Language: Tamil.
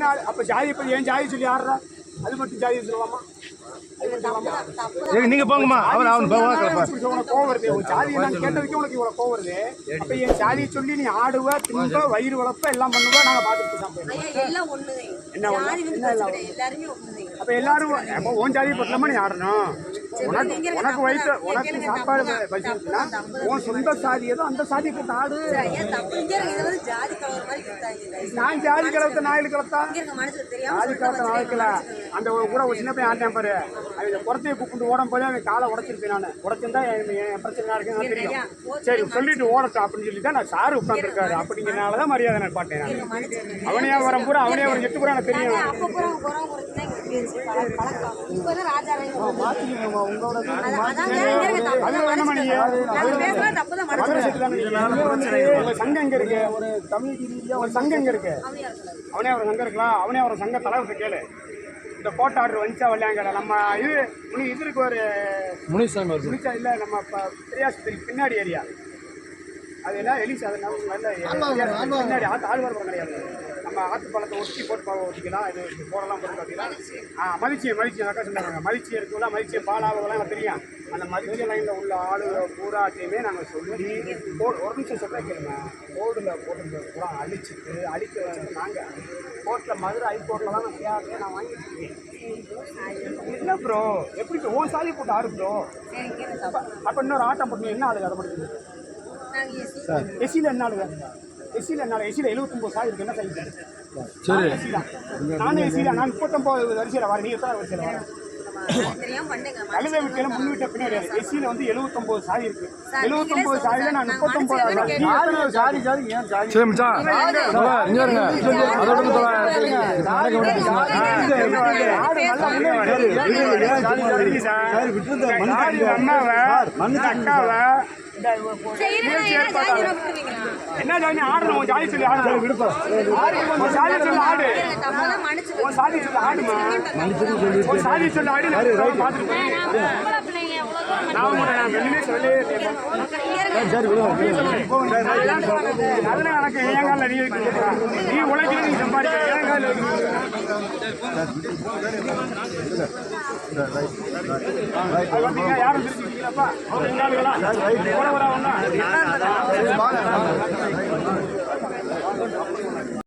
என்ன அப்ப ஜாதி பத்தி ஏன் ஜாதி சொல்லி ஆடுறா? அது மட்டும் ஜாதி சொல்லலாமா? நீங்க போங்கம்மா. அவன் கோவம் வருது. உன் ஜாதி என்னன்னு கேட்டதுக்கு உனக்கு இவ்வளவு கோவம் வருது. அப்ப என் ஜாதியை சொல்லி நீ ஆடுவ, திம்ப, வயிறு வளர்ப்ப எல்லாம் பண்ணுவ. நாங்க பாத்துட்டு என்ன அப்ப எல்லாரும் உன் ஜாதியை பத்தலாமா நீ ஆடணும்? உனக்கு வயிற்று உனக்கு சாப்பாடு வச்சுன்னா உன் சொந்த சாதி ஏதோ அந்த சாதியை போட்டு ஆடு. நான் ஜாதி கலவத்த நாயில் கலத்தா ஜாதி கலத்த நாய்க்கல அந்த கூட ஒரு சின்ன பையன் ஆட்டேன் பாரு. அவங்க குறத்தையை கூப்பிட்டு ஓடும் போது அவன் காலை உடச்சிருப்பேன். நான் உடச்சிருந்தா என் பிரச்சனை இருக்குன்னு தெரியும். சரி சொல்லிட்டு ஓடட்டும் அப்படின்னு சொல்லி தான் நான் சாரு உட்காந்துருக்காரு. அப்படிங்கிறனாலதான் மரியாதை நான் பாட்டேன். அவனையா வரம் பூரா அவனே ஒரு 8 பூரா எனக்கு தெரியும். சங்கம் எங்க இருக்கு? ஒரு கம்யூனிட்டி ரீதியா ஒரு சங்கம் எங்க இருக்கு? அவனே ஒரு சங்கம் இருக்கலாம். அவனே ஒரு சங்க தலைவர்கிட்ட கேளு. இந்த கோட்டை ஆர்டர் வந்துச்சா வரலையாங்க. நம்ம இது இருக்கு ஒரு முனிச்சா இல்லை நம்ம பெரியாஸ்பத்திரி பின்னாடி ஏரியா. அது எல்லாம் எலிசா அது நல்ல பின்னாடி ஆழ்வாரம் கிடையாது. நம்ம ஆற்று பழத்தை ஒட்டி போட்டு ஒட்டிக்கலாம். இது போடலாம் போட்டு பார்த்தீங்கன்னா மதிச்சியை அக்கா சொன்னாங்க. மதிச்சி இருக்குல்ல, மதிச்சியை பாலாவெல்லாம் எனக்கு தெரியும். அந்த மதிச்சி லைனில் உள்ள ஆளு பூராத்தையுமே நாங்கள் சொல்லி ஒரு நிமிஷம் சொல்ல கேளுங்க. போர்டில் போட்டு பூரா அழிக்க நாங்கள் கோர்ட்டில் மதுரை ஹைகோர்ட்டில் தான் நான் வாங்கிட்டு இருக்கேன். இல்லை ப்ரோ எப்படி ஓன் சாதி போட்டு ஆறு ப்ரோ. அப்போ இன்னொரு ஆட்டம் போட்டு என்ன ஆளுங்க அதை படிக்குது? எஸ்சியில் என்ன ஆளுங்க? எஸ்சியில் 79 சாதி இருக்கு. என்ன சாதி? சரி நானும் எஸ்சியில். நான் 39 வரிசையில் வரேன். நீ எத்தனை வரிசையில் வரேன்? கழுதை விட்டு முன்னிட்ட பின்னாடி எஸ்சியில் 79 சாதி இருக்கு. 79 சாதியில் நான் 39 சாதி. அக்காவை என்ன ஜாதி ஆடணும்? ஜாதி சொல்லி ஆடு. சாதி சொல்லி ஆடு. சாதி சொல்லி ஆடுமா? சாதி சொல்லி ஆடு. நான் வெளியே சொல்லி அதெல்லாம் எனக்கு என் காலில் நீ உழைக்கிறது நீ சம்பாதிக்க என் காலில் யாரும் தெரிஞ்சுக்கிட்டீங்களப்பா? எங்காலுங்களா